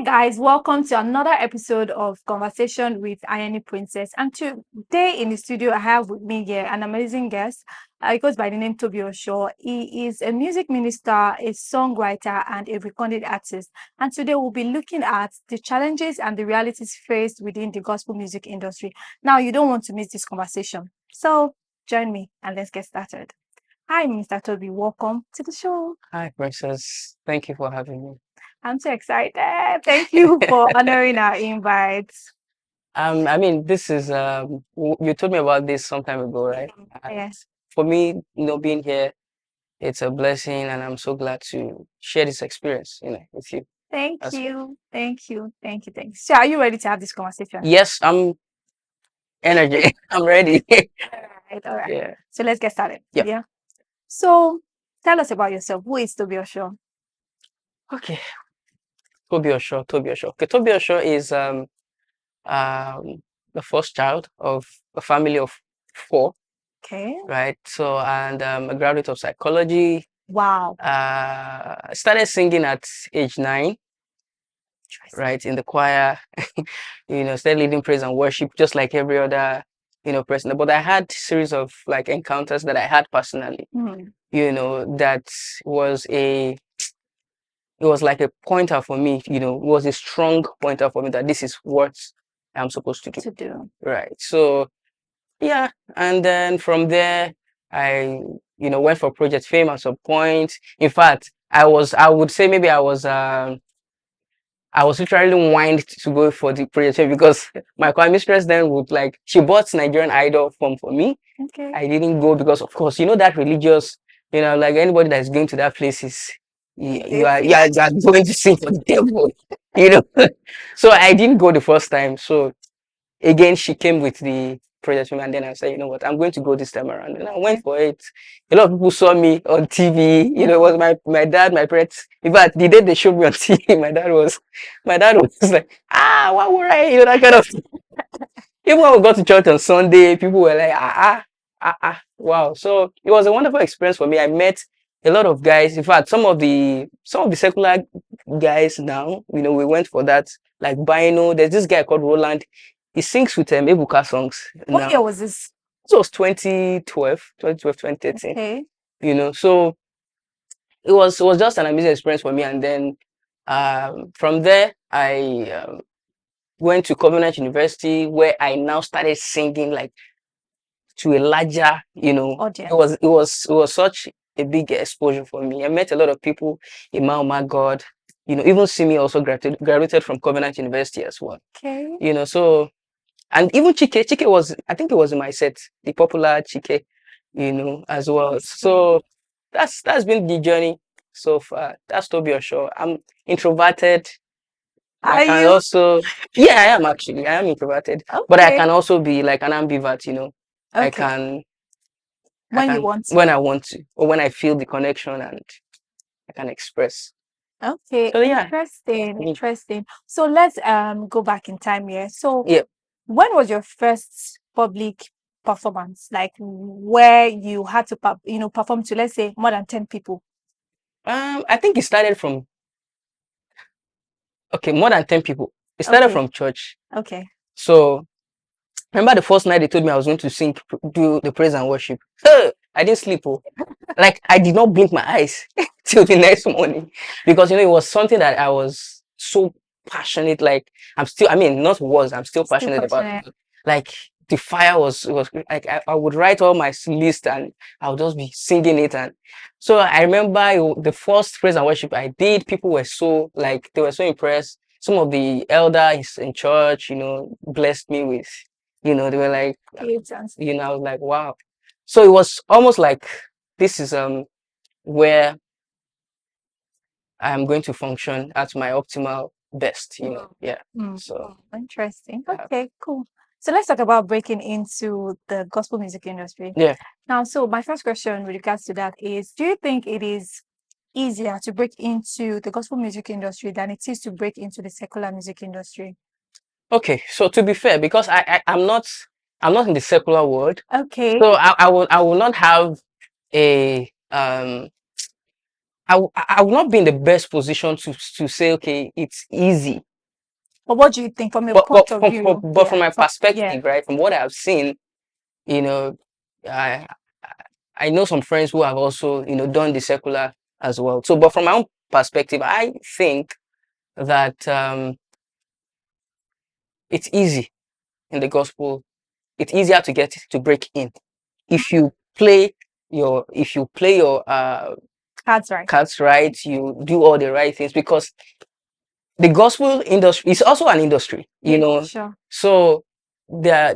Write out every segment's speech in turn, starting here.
guys, welcome to another episode of Conversation with Ayani Princess. And today in the studio, I have with me here an amazing guest. He goes by the name Tobi Osho. He is a music minister, a songwriter, and a recorded artist. And today we'll be looking at the challenges and the realities faced within the gospel music industry. Now, you don't want to miss this conversation. So join me and let's get started. Hi, Mr. Tobi. Welcome to the show. Hi, Princess. Thank you for having me. I'm so excited. Thank you for honoring our invite. This is you told me about this some time ago, right? And Yes. for me, being here, it's a blessing, and I'm so glad to share this experience, with you. Thank As well. you. Thank you. Thank you. Thank you. So are you ready to have this conversation? Yes, I'm energy. I'm ready. All right. Yeah. So let's get started. Yeah. Yeah. So tell us about yourself. Who is Tobi Osho? Okay. Tobi Osho. Tobi Osho. Okay. Tobi Osho is the first child of a family of four, Okay. right? So, and a graduate of psychology. Wow. I started singing at age 9, right, in the choir. Started leading praise and worship just like every other, person. But I had series of like encounters that I had personally, Mhm. that was a it was like a pointer for me, it was a strong pointer for me that this is what I'm supposed to do. To do. Right. So yeah, and then from there I, went for Project Fame at some point. In fact, I would say maybe I was literally whined to go for the Project Fame because my choir mistress then would like she bought Nigerian Idol form for me. Okay. I didn't go because of course that religious, like anybody that's going to that place is you are going to sing for the devil, you know. So I didn't go the first time. So again, she came with the Project Fame, and then I said, you know what, I'm going to go this time around. And I went for it. A lot of people saw me on TV. It was my dad, my parents. In fact, the day they showed me on TV, my dad was like, what were I? That kind of. Even when we got to church on Sunday, people were like, wow. So it was a wonderful experience for me. I met a lot of guys. In fact, some of the secular guys now, we went for that. Like Bino, there's this guy called Roland. He sings with Ebuka songs What year now. was this? This was 2012, 2013. Okay. So it was just an amazing experience for me. And then from there, I went to Covenant University where I now started singing like to a larger, it Audience. was it was it was such a big exposure for me. I met a lot of people in my God, even Simi also graduated from Covenant University as well. Okay. So and even Chike was, I think it was in my set, the popular Chike, as well. So that's been the journey so far. That's Tobi Osho. I'm introverted. I Are can you also, yeah, I am actually. I am introverted, but I okay? can also be like an ambivert. I Okay. can, I When you can want to. when I want to, or when I feel the connection and I can express. Okay, So yeah, interesting, mm, interesting. So let's go back in time here. So yeah. when was your first public performance? Like where you had to perform to, let's say, more than 10 people. I think it started from more than 10 people. It started Okay, from church. okay. So remember the first night they told me I was going to do the praise and worship. I didn't sleep. Oh. Like I did not blink my eyes till the next morning because it was something that I was so passionate. Like I'm still Still passionate about. passionate. Like the fire was like I would write all my list and I would just be singing it. And so I remember the first praise and worship I did, people were so like they were so impressed. Some of the elders in church, blessed me with, they were like, Create chance. I was like, wow. So it was almost like this is where I'm going to function at my optimal best, yeah. Mm, So interesting. uh, Okay, cool. So let's talk about breaking into the gospel music industry. yeah. Now, so my first question with regards to that is, do you think it is easier to break into the gospel music industry than it is to break into the secular music industry? Okay. So to be fair, because I'm not in the secular world, Okay. so I will not have a I will not be in the best position to say okay it's easy But what do you think from your But point of view? from Yeah, my yeah. perspective, right, from what I've seen, you know, I I know some friends who have also, done the secular as well. So, but from my own perspective, I think that it's easy in the gospel. It's easier to get to break in if you play your That's right. cards right, you do all the right things, because the gospel industry is also an industry, Yeah, sure. so there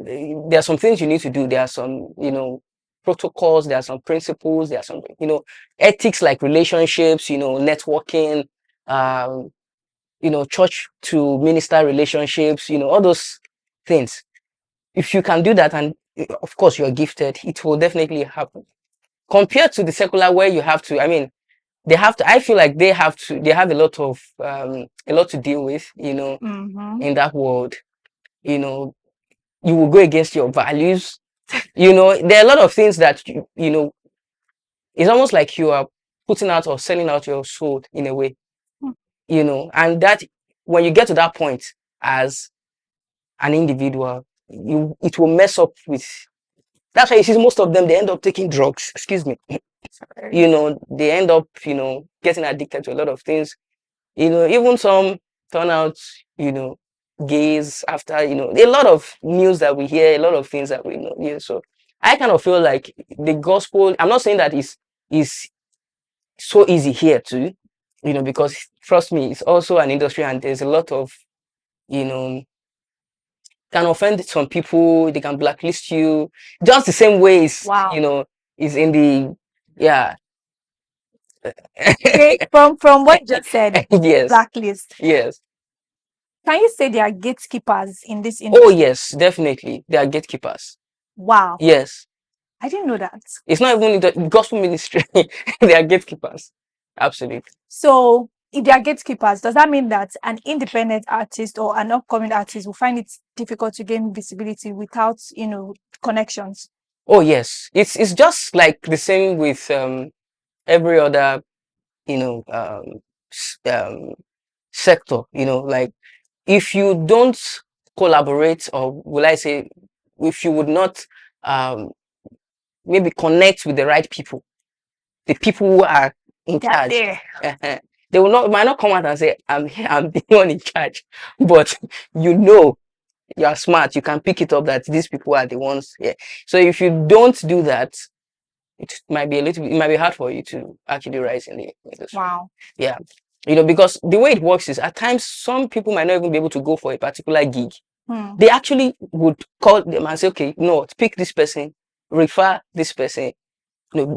are some things you need to do. There are some, protocols, there are some principles, there are some, ethics, like relationships, networking, um church to minister relationships, all those things. If you can do that, and of course you're gifted, it will definitely happen, compared to the secular, where you have to, I mean, they have to, I feel like they have a lot to deal with, Mm-hmm. in that world. you know you will go against your values. There are a lot of things that it's almost like you are putting out or selling out your soul in a way, and that, when you get to that point as an individual, it will mess up with. That's why you see most of them, they end up taking drugs. Excuse me. Sorry. They end up, getting addicted to a lot of things. Even some turn out, you know, gays after, a lot of news that we hear, a lot of things that we know. Yeah, so I kind of feel like the gospel, I'm not saying that is so easy here too, because trust me, it's also an industry, and there's a lot of, you know, can offend some people, they can blacklist you, just the same way Wow. is in the, yeah. Okay, from what you just said, Yes, blacklist. yes. Can you say there are gatekeepers in this Oh, industry? yes, definitely. They are gatekeepers. Wow, Yes. I didn't know that. It's not even in the gospel ministry. They are gatekeepers. Absolutely. So, if they are gatekeepers, does that mean that an independent artist or an upcoming artist will find it difficult to gain visibility without, connections? Oh, yes. It's just like the same with every other, you know, um, sector, like, if you don't collaborate, or will I say, if you would not um maybe connect with the right people, the people who are in They are charge. there. They will not might not come out and say, I'm here, I'm the one in charge. But you know you are smart, you can pick it up that these people are the ones here. So if you don't do that, it might be hard for you to actually rise in the industry. Wow. Yeah. Because the way it works is, at times some people might not even be able to go for a particular gig. Hmm. They actually would call them and say, okay, no, pick this person, refer this person,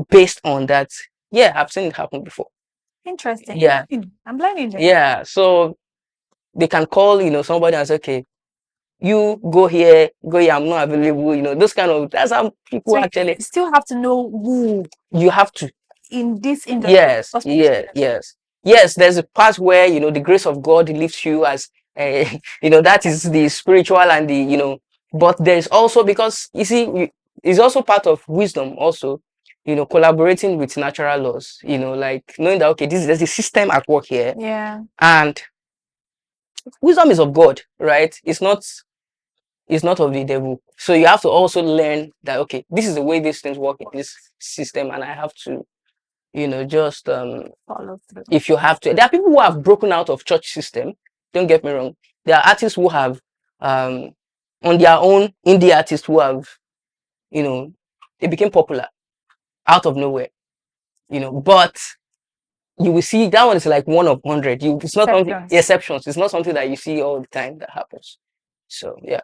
based on that. Yeah, I've seen it happen before. Interesting. Yeah, I'm learning there. yeah. So they can call, somebody and say, okay, you go here, I'm not available, those kind of, that's how people So you actually, still have to know who you have to. in this industry, Yes, gospel music yeah, industry. yes, yes. There's a part where, the grace of God lifts you as, that is the spiritual and the, but there's also, because you see, it's also part of wisdom also, collaborating with natural laws, like knowing that, okay, there's a system at work here, Yeah. and wisdom is of God, right? It's not of the devil. So you have to also learn that, okay, this is the way these things work in this system, and I have to, just Follow through. if you have to. There are people who have broken out of church system. Don't get me wrong. There are artists who have, on their own, indie artists who have, you know, they became popular out of nowhere. But you will see that one is like one of 100. It's not something Exceptions. exceptions. It's not something that you see all the time that happens. So yeah,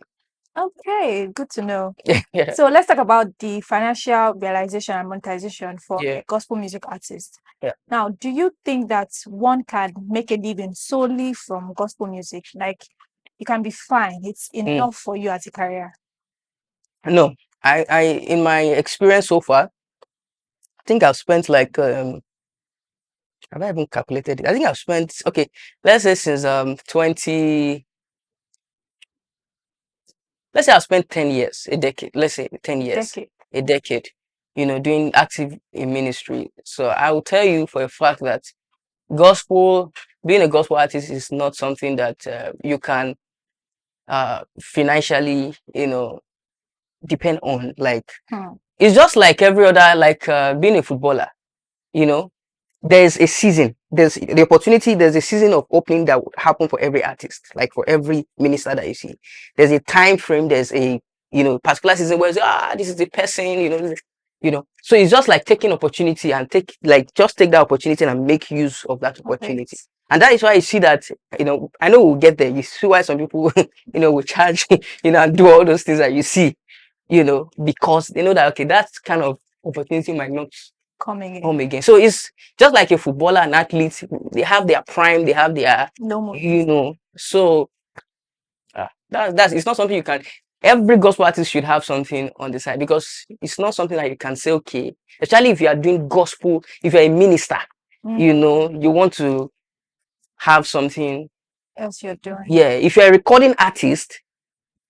Okay, good to know. yeah, So let's talk about the financial realization and monetization for yeah, a gospel music artist. yeah. Now, do you think that one can make a living solely from gospel music? Like, you can be fine, it's Mm. enough for you as a career. No, I in my experience so far, I think I've spent like have I even calculated it? I think I've spent, okay, let's say since 20, let's say I've spent 10 years, a decade, let's say 10 years, Decade. a decade, doing active in ministry. So I will tell you for a fact that gospel, being a gospel artist is not something that you can financially, depend on. Like, Hmm. it's just like every other, like being a footballer, you know, there's a season, there's the opportunity, there's a season of opening that would happen for every artist, like for every minister that you see. There's a time frame, there's a particular season where it's, this is the person, so it's just like taking opportunity and just take that opportunity and make use of that Of it. opportunity. And that is why you see that, I know we'll get there. You see why some people will charge and do all those things that you see, because they know that, okay, that kind of opportunity might not Coming in. come again. So it's just like a footballer and athlete. They have their prime, they have their, No more. So that's it's not something you can. Every gospel artist should have something on the side, because it's not something that you can say, okay, especially if you are doing gospel, if you're a minister, you want to have something Else you're doing. Yeah, if you're a recording artist,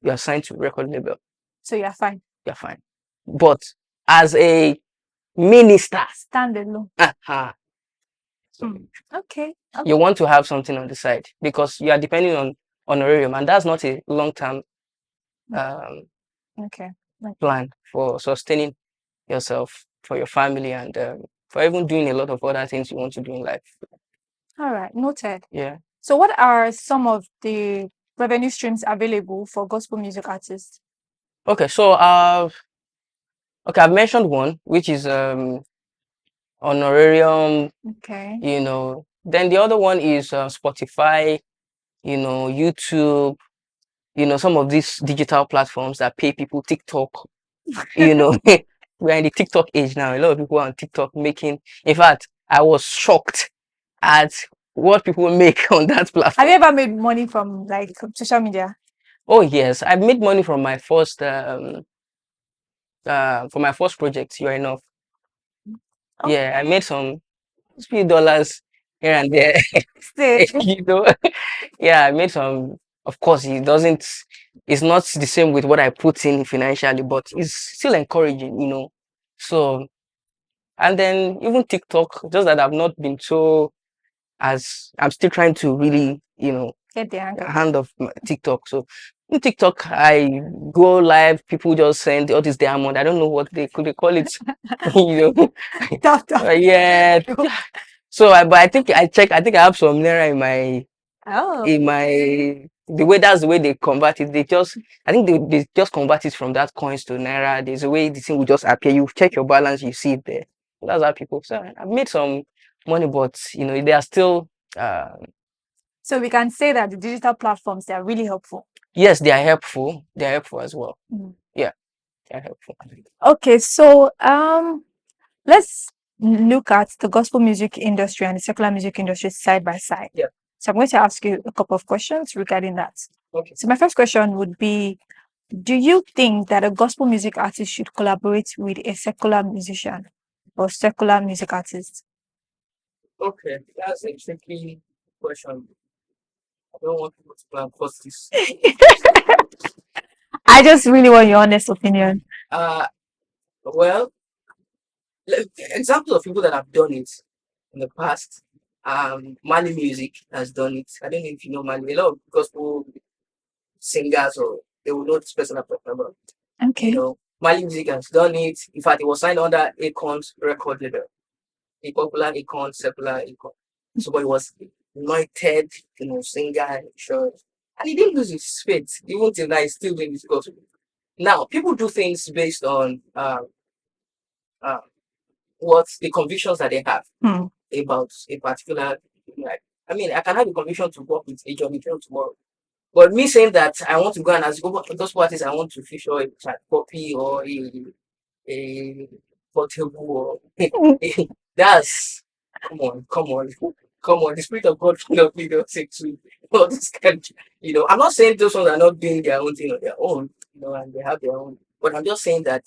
you are signed to a record label, So you're fine. you're fine. But as a minister, Stand alone. so Okay. you want to have something on the side, because you are depending on honorarium, and that's not a long-term Okay. plan for sustaining yourself, for your family, and for even doing a lot of other things you want to do in life. All right. Noted. Yeah. So what are some of the revenue streams available for gospel music artists? Okay, so I've mentioned one, which is honorarium, Okay. then the other one is Spotify, YouTube, some of these digital platforms that pay people, TikTok, we're in the TikTok age now. A lot of people are on TikTok making, in fact, I was shocked at what people make on that Have platform. you ever made money from like social media? Oh yes, I made money from my first project, You're Enough. Oh. Yeah, I made some few dollars here and there. Stay. you know yeah, I made some. Of course, it's not the same with what I put in financially, but it's still encouraging, so. And then even TikTok, just that I've not been so, as I'm still trying to really, Get the hang of it. hand of TikTok. So in TikTok, I go live, people just send all this diamond. I don't know what they could call it, you know. Tough, tough. Yeah. So but I think I think I have some naira Oh. in my the way that's the way they convert it. I think they just convert it from that coins to naira. There's a way the thing will just appear. You check your balance, you see it there. That's how people. So I've made some money, but they are still. So we can say that the digital platforms, they are really helpful. Yes, they are helpful. They are helpful as well. Yeah, they are helpful. Okay, so let's look at the gospel music industry and the secular music industry side by side. Yeah. So I'm going to ask you a couple of questions regarding that. Okay. So my first question would be, do you think that a gospel music artist should collaborate with a secular musician or secular music artist? Okay, that's a tricky question. I don't want people to plan cause this. I just really want your honest opinion. Well, examples of people that have done it in the past. Mali Music has done it. I don't know if you know Mali. A lot of gospel singers, or they will know this person I'm talking about. Okay. Mali Music has done it. In fact, it was signed under Akon's record label, a popular Akon, secular Akon. So, but he was anointed, singer, sure. And he didn't lose his faith. Even till now, he's still doing this gospel. Now, people do things based on what the convictions that they have about a particular, like, I mean, I can have a conviction to work with a job tomorrow. But me saying that I want to go and as those parties, I want to feature a chat copy or a portable, or that's come on. The spirit of God cannot lead us into all this kind. I'm not saying those ones are not doing their own thing on their own, and they have their own. But I'm just saying that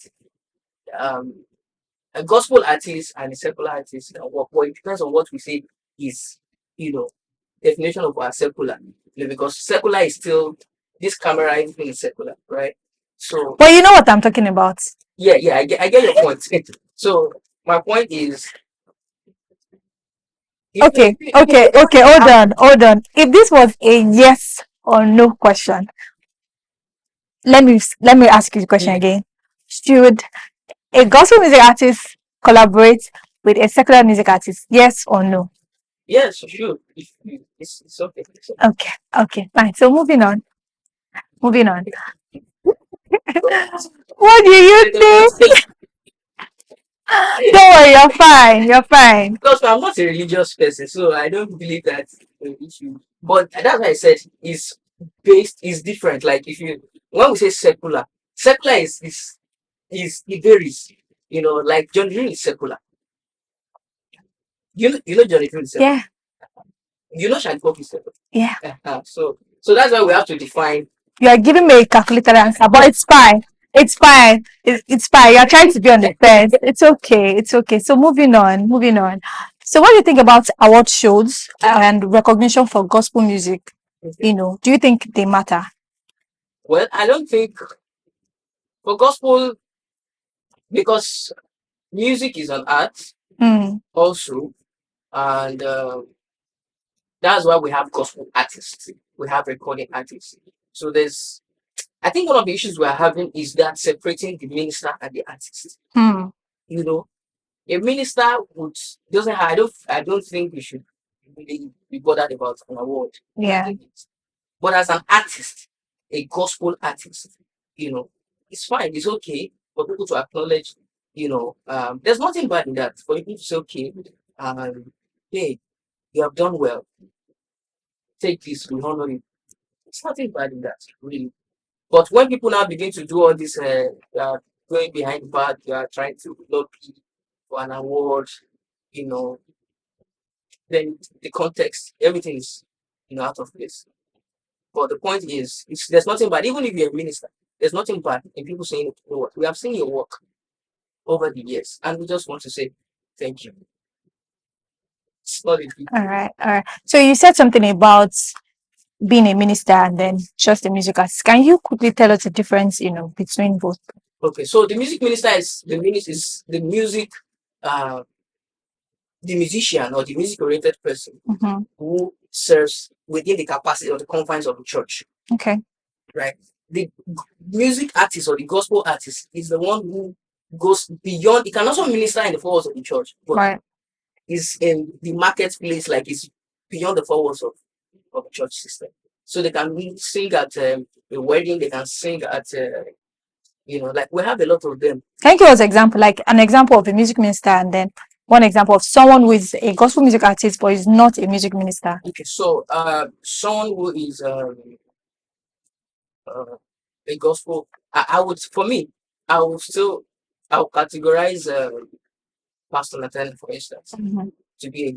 um a gospel artist and a secular artist can work, but it depends on what we say is, definition of our secular. Because secular is still this camera everything is secular, right? So But you know what I'm talking about. yeah, I get your point. So my point is Okay, hold on. If this was a yes or no question, let me ask you the question again. Should a gospel music artist collaborate with a secular music artist? Yes or no? Yes, sure. It's okay. Okay, okay, fine. So moving on. Moving on. What do you think? Don't worry, you're fine. You're fine. Because I'm not a religious person, so I don't believe that issue. But that's why I said is different. Like if you when we say secular, secular is it varies. Like John Green is secular. You know Johnny Green is secular. Yeah, Shine Pop is secular. yeah. So that's why we have to define. You are giving me a calculated answer, but it's fine. It's fine. It's fine. You're trying to be on the fence. It's okay. It's okay. So moving on. Moving on. So what do you think about award shows and recognition for gospel music? Do you think they matter? Well, I don't think for gospel because music is an art Mm, also, and that's why we have gospel artists. We have recording artists. So I think one of the issues we're having is that separating the minister and the artist. mm, You know, a minister would doesn't. I don't think we should really be bothered about an award. yeah. But as an artist, a gospel artist, it's fine. It's okay for people to acknowledge. There's nothing bad in that. For people to say, okay, hey, you have done well. Take this, we honor you. It's nothing bad in that, really. But when people now begin to do all this, going behind the back, you are trying to lobby for an award, you know, then the context, everything is, out of place. But the point is, there's nothing bad. Even if you're a minister, there's nothing bad in people saying, you know what, we have seen your work over the years, and we just want to say thank you. It's not a big All deal. right. All right. So you said something about being a minister and then just a music artist. Can you quickly tell us the difference, between both? Okay, so the music minister is the music, uh, the musician or the music oriented person Mm-hmm. who serves within the capacity or the confines of the church, Okay. right? The music artist or the gospel artist is the one who goes beyond. He can also minister in the four walls of the church, but Right. is in the marketplace, like it's beyond the four walls of the church system. So they can sing at a wedding, they can sing at, like we have a lot of them. Can you give us example, like an example of a music minister and then one example of someone who is a gospel music artist but is not a music minister? Okay, so someone who is uh, a gospel, I would, for me, I would categorize Pastor Nathan, for instance, Mhm. to be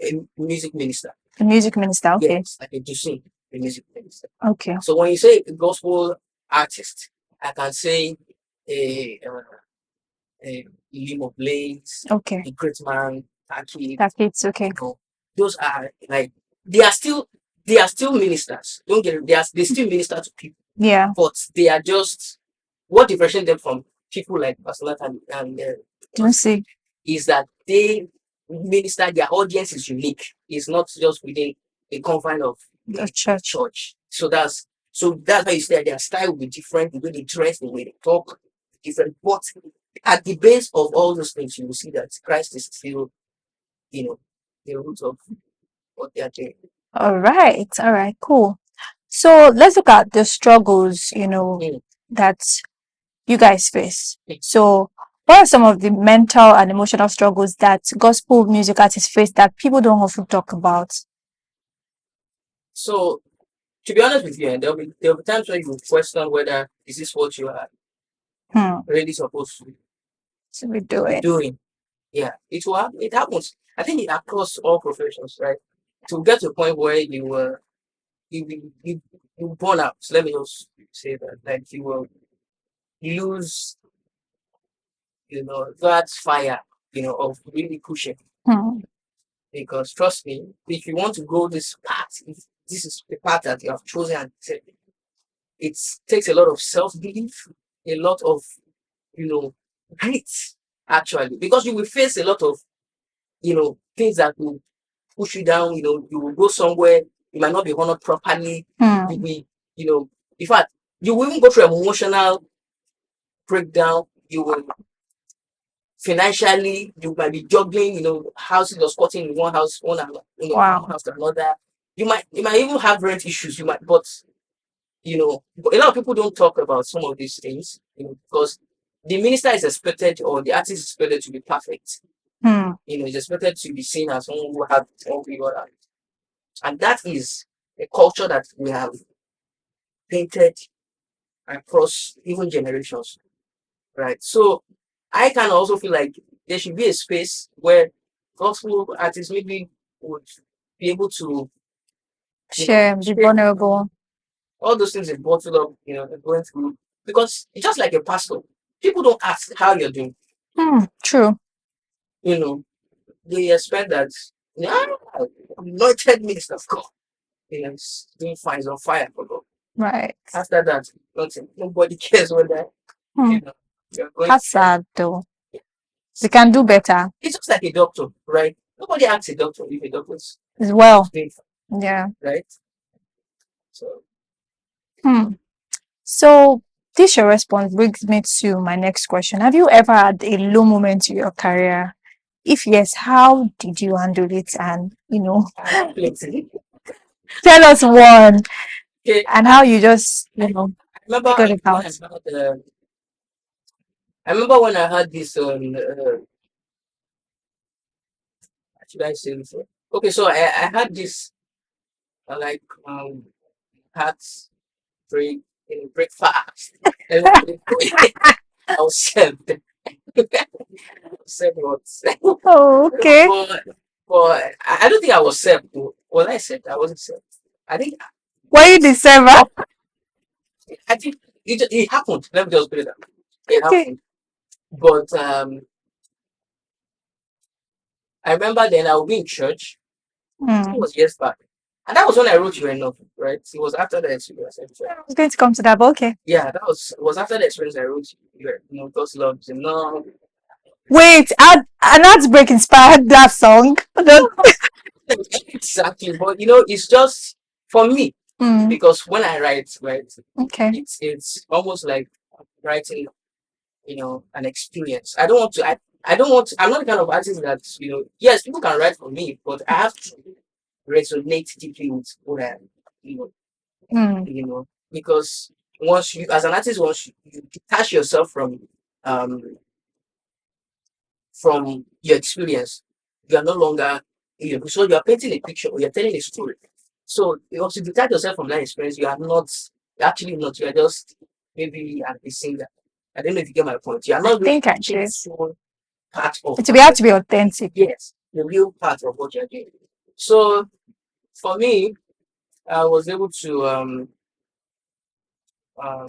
a music minister. A music minister, okay. Yes, like a Dusin, a music minister. Okay. So when you say a gospel artist, I can say a Limo Blaze, Okay. a Great Man, Taki. It's okay. Those are like they are still ministers. Don't get it. They still minister to people, Yeah. but they are just what differentiates them from people like Pastor and Don't see. is that they minister. Their audience is unique. It's not just within a confine of The the church. church. So that's why you say their style will be different. The way they dress, the way they talk, different. But at the base of all those things, you will see that Christ is still, the root of what they are doing. All right. All right. Cool. So let's look at the struggles, Mm. that you guys face. Mm. So what are some of the mental and emotional struggles that gospel music artists face that people don't often talk about? So to be honest with you, and there'll be times where you question whether is this what you are really supposed to So we do be it. doing. Yeah, it happens. I think it across all professions, right? To get to a point where you burn out. So let me just say that, like you will lose, that fire, of really pushing. Hmm. Because trust me, if you want to go this path, if this is the path that you have chosen, and it takes a lot of self belief, a lot of grit, actually, because you will face a lot of things that will push you down. You will go somewhere, you might not be honored properly. Hmm. You will, you know, In fact, you will even go through emotional breakdown. You will financially, you might be juggling, houses or squatting in one house, one Wow. house to another. You might even have rent issues. But a lot of people don't talk about some of these things, because the minister is expected or the artist is expected to be perfect. Hmm. Is expected to be seen as someone who have all the other. And that is a culture that we have painted across even generations, right? So I can also feel like there should be a space where gospel artists maybe would be able to, Share, be share vulnerable. all those things they bottled up, they're going through. Because it's just like a pastor. People don't ask how you're doing. Hmm. True. You know, they expect that, yeah, anointed minister of God. Doing fine, is on fire for God. Right. After that, nothing. Nobody cares whether Hmm. you're going. That's sad though. We can do better It's just like a doctor, right? Nobody asks a doctor if a doctor is as well. doing Yeah. fine, right? So Hmm. So this your response brings me to my next question. Have you ever had a low moment in your career? If yes, how did you handle it? And I have plenty. tell us one Okay, and I, how you just I remember figured it when out. I had this should I say this? Okay, so I had this like heart break breakfast. Everybody I was saved. Saved what? Oh, okay. But I don't think I was saved. Was I saved? I wasn't saved. I think Were you the server? I think it happened. Let me just put it that way. It Okay. happened. But I remember then I would be in church. It Hmm. was years back. And that was when I wrote you enough, right? It was after the experience. I was going to come to that, but okay. Yeah, it was after the experience I wrote you. God's love is enough. Wait, an heartbreak inspired that song. Exactly. But it's just for me Hmm. because when I write, right, Okay. it's almost like writing, an experience. I don't want to I don't want I'm not the kind of artist that, yes, people can write for me, but I have to resonate deeply with what I you know, Hmm. because once you as an artist, once you detach yourself um from your experience, you are no longer so you are painting a picture or you're telling a story. So once you detach yourself from that experience, you are not actually not, you are just maybe a singer. I don't know if you get my point. You are I not really think I actually do. so part of It will be have to be authentic. yes, the real part of what you're doing. So for me, I was able to uh,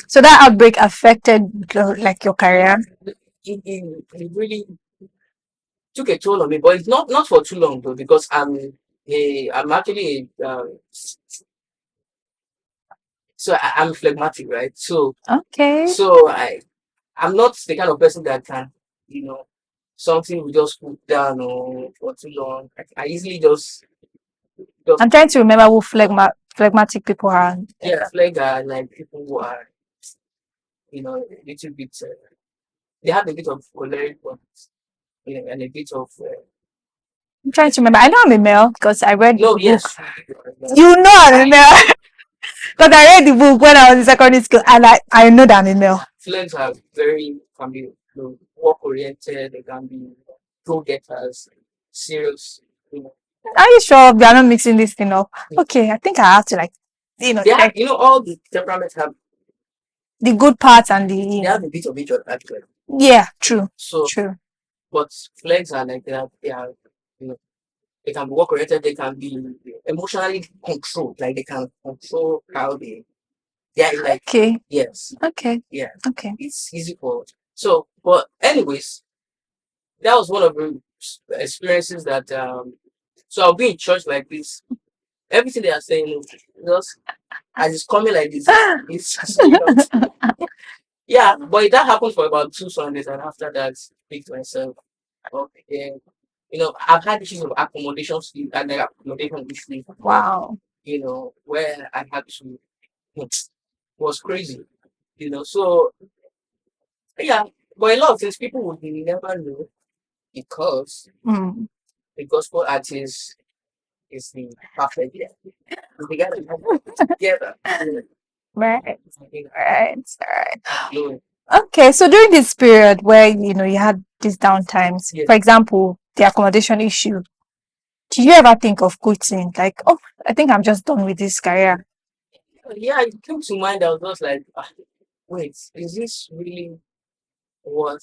So that outbreak affected like your career. it really took a toll on me, but it's not for too long though, because I'm actually I'm phlegmatic, right? So Okay. so I'm not the kind of person that can, you know, something will just put down or for too long. I easily just I'm trying to remember who phlegmatic people are. yeah, flag are like people who are, a little bit they have a bit of choleric, but and a bit of I'm trying to remember. I know I'm a male because I read no, the book. yes, You know I'm a male because I read the book when I was in secondary school, and I know that I'm a male. flags are very can be work oriented. They can be go getters, serious. You know, Are you sure we are not mixing this thing up? Okay, I think I have to they have like all the temperaments have the good parts and the they have a bit of each other actually. yeah, true, So, true. but flags are like you know they can be work oriented. They can be emotionally controlled. Like they can control how they are like Okay, yes, okay, yeah. okay. It's easy for so. But anyways, that was one of the experiences that so I'll be in church like this. Everything they are saying, just as it's coming like this, it's saying out. Yeah, but that happened for about 2 Sundays, and after that, speak to myself. Okay, I've had issues of accommodation sleep and accommodation issues before. Wow. Where I had to was crazy. So yeah, but a lot of things people would never know because Mm. the gospel artist is the perfect. Yeah, we gotta have it together. Right. Right. Right. No, Okay, so during this period where you had these downtimes, yes. for example, the accommodation issue, did you ever think of quitting? Like, oh, I think I'm just done with this career. Yeah, it came to mind. I was just like, wait, is this really what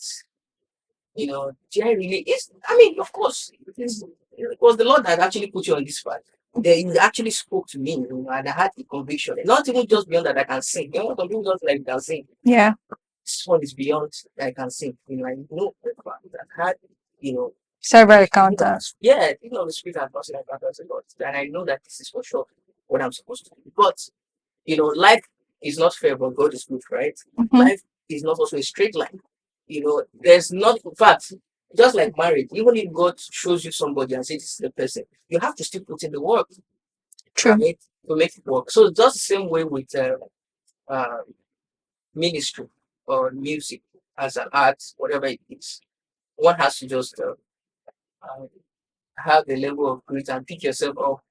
do I really? I mean, of course, it was the Lord that actually put you on this path. He actually spoke to me, and I had the conviction. Not even just beyond that I can sing. Some people just like can sing. Yeah. This one is beyond that I can sing. I know I've had, Several encounters. yeah, the spirit and person like that, and I know that this is for sure what I'm supposed to do. But life is not fair, but God is good, right? Hmm. Life is not also a straight line. There's not, in fact, just like marriage, even if God shows you somebody and says this is the person, you have to still put in the work, True. right, to make it work. So just the same way with uh, ministry or music as an art, whatever it is. One has to just uh, have the level of grit and pick yourself up.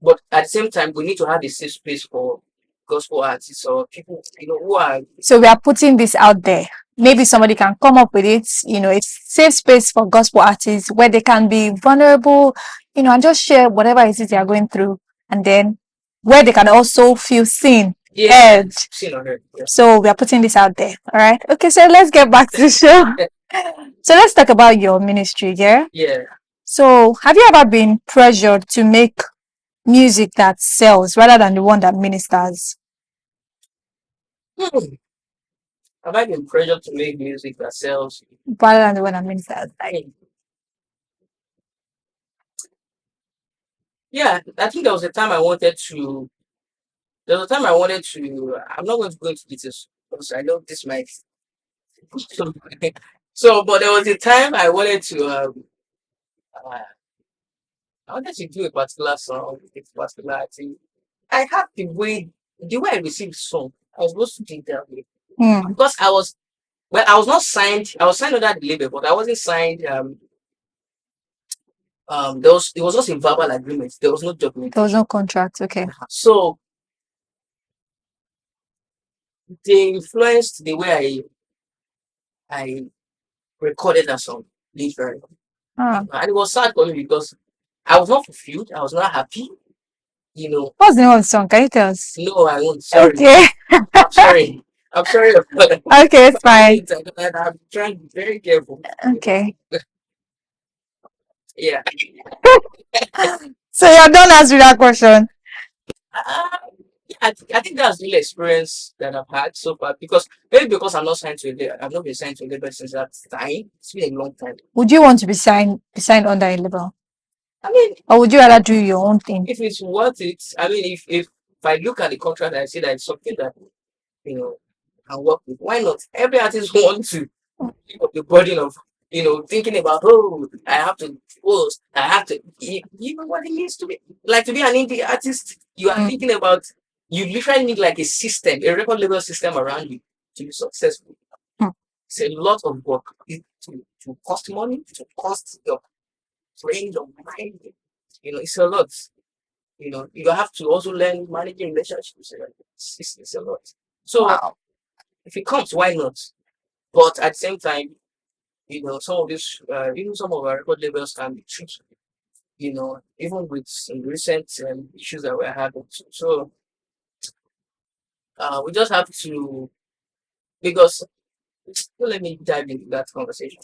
But at the same time, we need to have a safe space for gospel artists or people, who are. So we are putting this out there. Maybe somebody can come up with it. It's safe space for gospel artists where they can be vulnerable, and just share whatever it is they are going through. And then where they can also feel seen, Yeah, heard. seen on her. Yeah. So we are putting this out there. All right. Okay. So let's get back to the show. So let's talk about your ministry. Yeah. Yeah. So have you ever been pressured to make music that sells rather than the one that ministers? Hmm. Have I been pressured to make music that sells? Rather than the one that ministers. Like, Hmm. Yeah, I think there was a time I wanted to. There was a time I wanted to. I'm not going to go into details because I know this might. So, but there was a time I wanted to. Uh, I wanted to do a particular song, a particular artist. I have the way I received song. I was supposed to do it that way hmm. because I was not signed. I was signed under the label, but I wasn't signed. It was just a verbal agreement. There was no There was documentation. no contract. Okay. So they influenced the way I recorded that song, literally. Ah. And it was sad for me because I was not fulfilled. I was not happy. You know, What's the name of the song? Can you tell us? no, I won't. Sorry. Okay. I'm sorry. I'm sorry. Okay, it's fine. I'm trying to be very careful. Okay. Yeah. So you're done answering that question. Uh, yeah, I think that's the real experience that I've had so far because maybe because I'm not signed to a label, I've not been signed to a label since that time. It's been a long time. Would you want to be signed under a label? I mean, Or would you rather do your own thing? if it's worth it, I mean, if I look at the contract, I see that it's something that can work with. Why not? Every artist wants to pick up the burden of thinking about, oh, I have to post, I have to. You know what it means to be like to be an indie artist. You are Mm. thinking about. You literally need like a system, a record label system around you to be successful. Hmm. It's a lot of work. To cost money, to cost your brain, your mind. It's a lot. You have to also learn managing relationships. It's a lot. So Wow. if it comes, why not? But at the same time, some of this, even some of our record labels can be tricky. Even with some recent issues that we're having. So we just have to because let me dive into that conversation.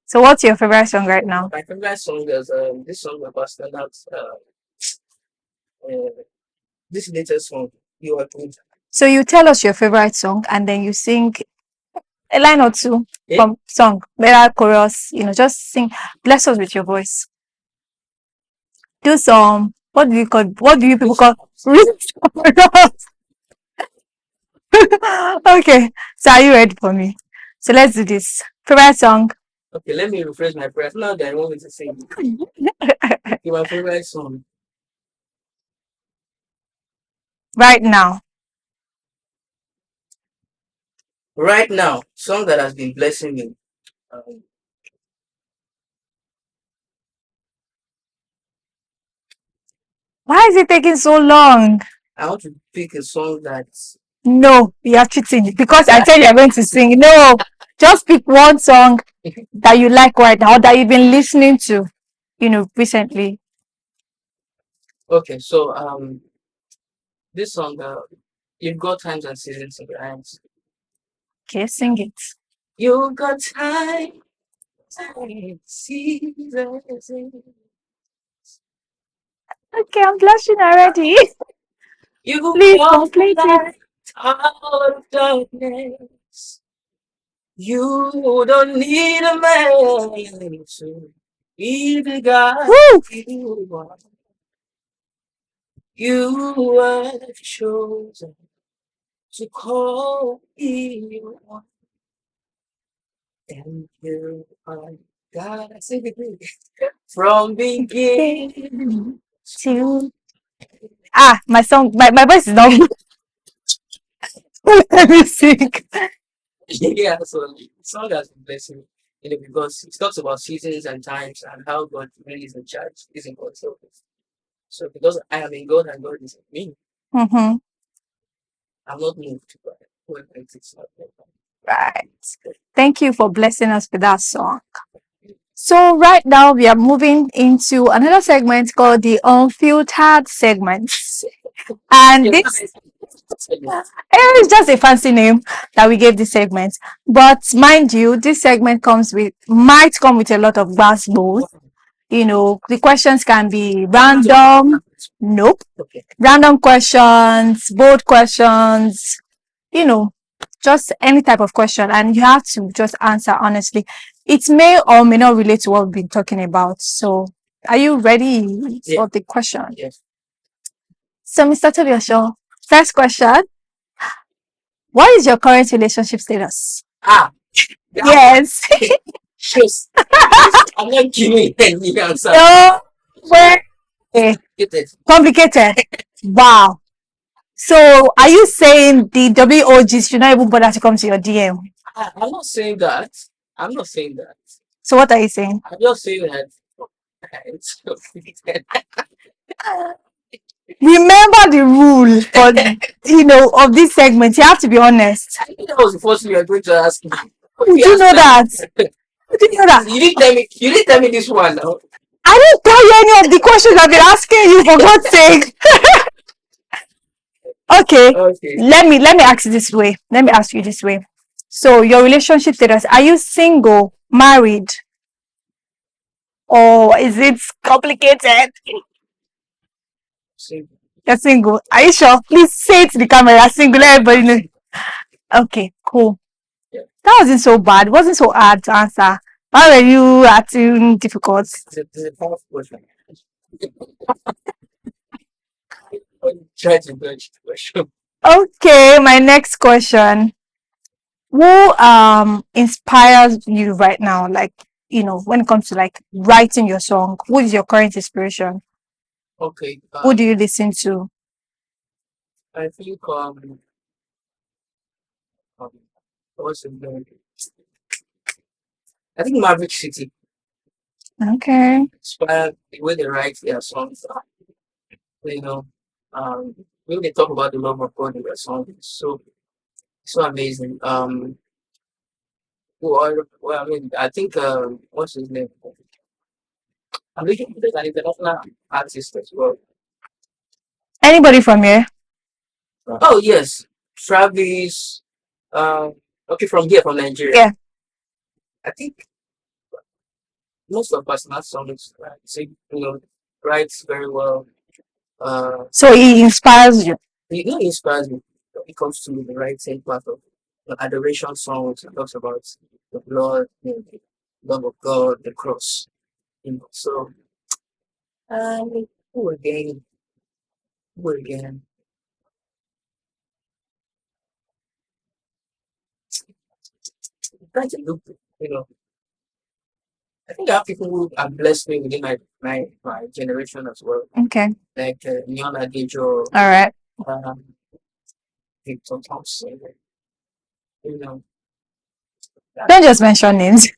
So what's your favorite song right now? My favorite song is this song about standout. Uh, this latest song, "You Are Good." So you tell us your favorite song and then you sing a line or two Eh? from song, better chorus, just sing. Bless us with your voice. Do some, what do you people call? Okay, so are you ready for me? So let's do this. Favorite song Okay, let me rephrase my prayer. Now that I want me to sing, my favorite song. right now. Right now, song that has been blessing me. Um, Why is it taking so long? I want to pick a song that No, you are cheating because I said you're going to sing. No, just pick one song that you like right now, or that you've been listening to, recently. okay. So this song, you've got times and seasons in your hands. Okay, sing it. You've got time and seasons. Okay, I'm blushing already. You Please brought complete it. light out of darkness. You don't need a man to be the God Woo! you are. You were chosen to call me one. And you are God. I sing it with you. From beginning to To my song, my voice is not good. Let me sing. yeah, so the song has been blessing, because it talks about seasons and times and how God really is in charge, is in control. So because I am in God and God is in me, Mm-hmm. I'm not moved by whoever it is. Right. Thank you for blessing us with that song. So right now we are moving into another segment called the unfiltered segments. And this it's just a fancy name that we gave this segment. But mind you, this segment might come with a lot of basketballs. The questions can be random. Nope. Okay. Random questions, bold questions, you know, just any type of question. And you have to just answer honestly. It may or may not relate to what we've been talking about. So are you ready Yeah. for the question? Yes. So Mr. Tobi Osho, first question. What is your current relationship status? Ah, that one. Yes. Yes. I'm not giving any answer. No way. Get it. Complicated. Wow. So are you saying the WOGs should not even bother to come to your DM? I'm not saying that. I'm not saying that. So what are you saying? I'm just saying that it's complicated. Remember the rule for of this segment. You have to be honest. I think that was the first thing you were going to ask me. Did Okay, you know answer. that? Did you know that? You didn't tell me. You didn't tell me this one now. I didn't tell you any of the questions I've been asking you for God's sake. Okay. Okay. Let me ask you this way. Let me ask you this way. So your relationship status, are you single, married, or is it complicated? See, You're single. Are you sure? Please say it to the camera. Single. Let everybody know. Okay, cool. yeah, That wasn't so bad. It wasn't so hard to answer. Why were you acting difficult? it's a powerful question. Try to dodge the question. Okay, my next question. Who inspires you right now? Like, when it comes to like writing your song, who is your current inspiration? Okay. Who do you listen to? I think um what's the name? I think Maverick City Okay. inspired the way they write their songs. You know, um, when they talk about the love of God in their songs, it's so amazing. Well, I mean, I think what's his name? I'm looking for an international artist as well. Anybody from here? Oh yes, Travis. Um, okay, from here, from Nigeria. Yeah. I think most of us not songs sing, writes very well. So he inspires you. He inspires me when it comes to the writing part of the adoration songs. It talks about the blood, the love of God, the cross. So who again? Who again? Trying to look, you know. I think I have people who have blessed me within my generation as well, Okay. like Neon Adejo, All right. um, Victor Thompson, Don't just mention names.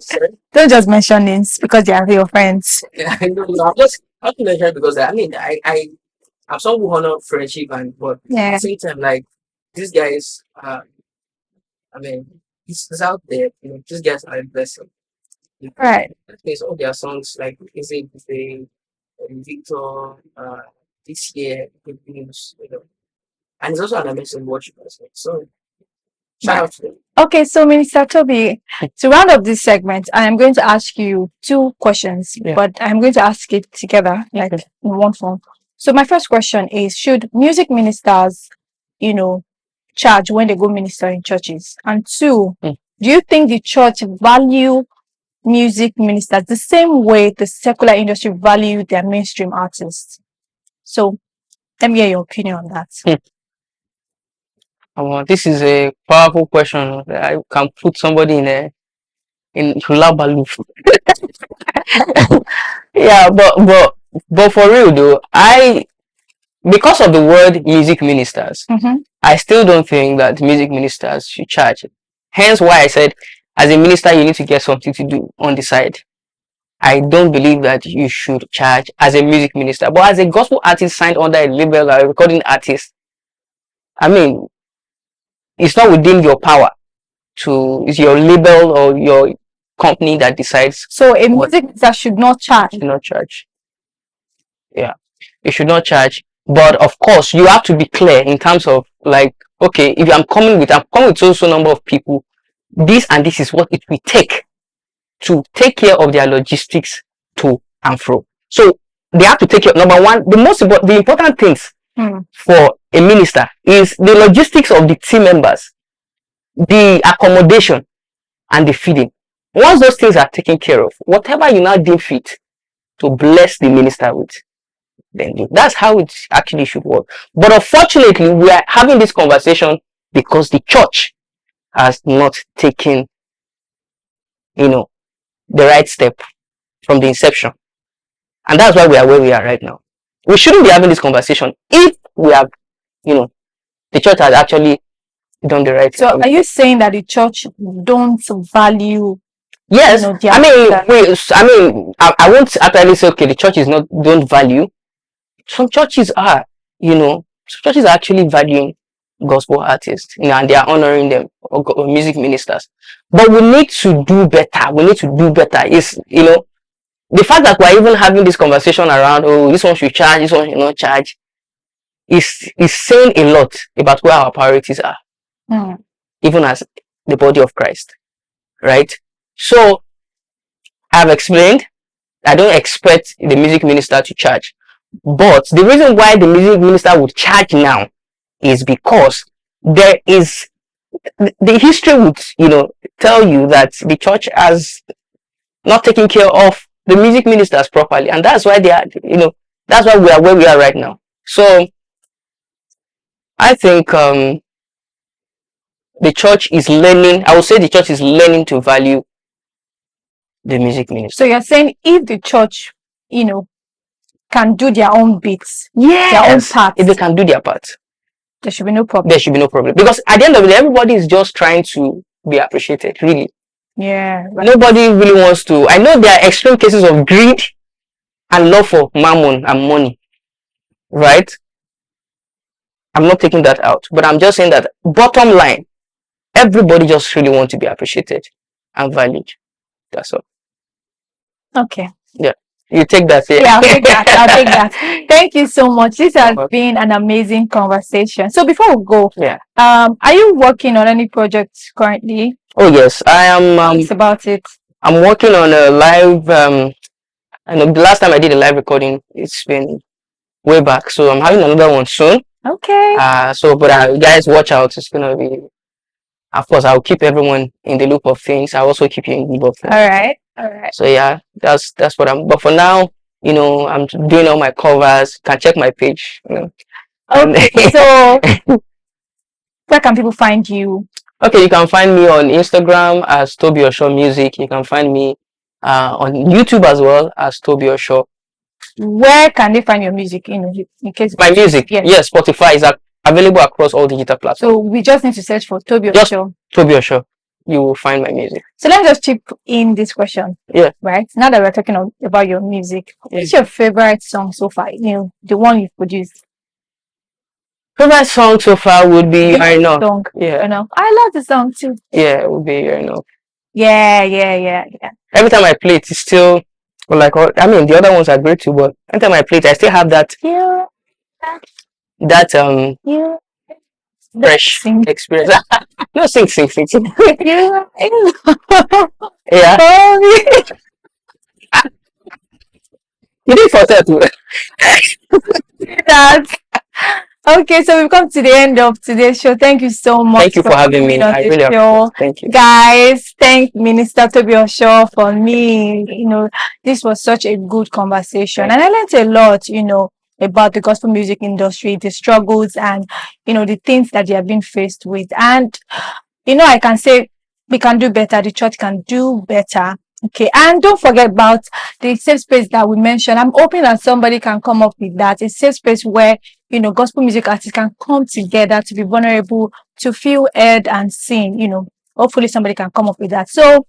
Sorry? Don't just mention names because they are your friends. Yeah, I know. I'm just have to mention because I mean I'm someone who honor friendship and but at Yeah. the same time like these guys I mean it's out there, these guys are a blessing. Right. There's all their songs like is it the Victor this year good news, and he's also an amazing worship as well. So shout Right. out to them. Okay, so Minister Toby, to round up this segment, I am going to ask you two questions, Yeah. but I'm going to ask it together, like Okay. in one form. So my first question is, should music ministers, you know, charge when they go minister in churches? And two, Mm. do you think the church value music ministers the same way the secular industry value their mainstream artists? So let me hear your opinion on that. This is a powerful question. I can put somebody in Hulabalu. Yeah, but for real though, because of the word music ministers, Mm-hmm. I still don't think that music ministers should charge. Hence why I said, as a minister, you need to get something to do on the side. I don't believe that you should charge as a music minister, but as a gospel artist signed under a label, a recording artist, I mean, it's not within your power it's your label or your company that decides. So a what music minister should not charge. should not charge. Yeah, you should not charge. But of course, you have to be clear in terms of like, okay, if I'm coming with so number of people, this and this is what it will take to take care of their logistics to and fro. So they have to take care. Number one, the important things for a minister is the logistics of the team members, the accommodation, and the feeding. Once those things are taken care of, whatever you now deem fit to bless the minister with, then that's how it actually should work. But unfortunately, we are having this conversation because the church has not taken, the right step from the inception. And that's why we are where we are right now. We shouldn't be having this conversation if we have, the church has actually done the right thing. So are you saying that the church don't value? Yes, I mean, I won't actually say okay. The church is not don't value. Some churches are, some churches are actually valuing gospel artists, and they are honoring them or music ministers. But we need to do better. We need to do better. Is the fact that we're even having this conversation around this one should charge, this one should not charge, is saying a lot about where our priorities are, even as the body of Christ, right? So I've explained. I don't expect the music minister to charge. But the reason why the music minister would charge now is because there is the history would, tell you that the church has not taken care of the music ministers properly. And that's why they are, that's why we are where we are right now. So I think the church is learning, I would say the church is learning to value the music minister. So you're saying if the church, can do their own bits, yes, their own part, if they can do their part, there should be no problem. There should be no problem. Because at the end of the day, everybody is just trying to be appreciated, really. Yeah. Right. Nobody really wants to. I know there are extreme cases of greed and love for mammon and money, right? I'm not taking that out, but I'm just saying that bottom line, everybody just really wants to be appreciated and valued. That's all. Okay. Yeah. You take that. Yeah, I'll take that. I'll take that. Thank you so much. This has been an amazing conversation. So before we go, are you working on any projects currently? Oh yes, I am. It's about it. I'm working on a live. I know the last time I did a live recording, it's been way back. So I'm having another one soon. Okay. But guys, watch out. It's gonna be. Of course, I'll keep everyone in the loop of things. I'll also keep you in the loop of things. All right. All right. So yeah, that's what I'm. But for now, I'm doing all my covers. You can check my page. Okay. So where can people find you? Okay, you can find me on Instagram as Tobi Osho Music. You can find me on YouTube as well as Tobi Osho. Where can they find your music? In case my music, yes, Spotify is available across all digital platforms. So we just need to search for Tobi Osho. Tobi Osho. you will find my music. So let me just chip in this question. Yeah. Right now that we're talking about your music, what's your favorite song so far? The one you've produced. Favorite song so far would be I Know. Song. Yeah. I love the song too. Yeah, it would be I Know. Yeah. Every time I play it, it's still like I mean the other ones are great too, but every time I play it, I still have that that Yeah. fresh experience. No, sing. Yeah. Yeah. You did for that too. That. Okay, so we've come to the end of today's show. Thank you so much. Thank you for having me. On I the really show. appreciate it. Thank you. Guys, thank Minister Tobi Osho for me. This was such a good conversation. And I learned a lot, about the gospel music industry, the struggles and, the things that they have been faced with. And, I can say we can do better. The church can do better. Okay. And don't forget about the safe space that we mentioned. I'm hoping that somebody can come up with that. A safe space where, gospel music artists can come together to be vulnerable, to feel heard and seen. Hopefully somebody can come up with that. So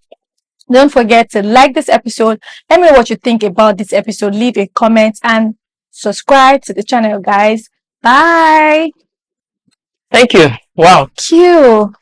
don't forget to like this episode. Let me know what you think about this episode. Leave a comment and subscribe to the channel, guys. Bye. Thank you. Wow. Thank you.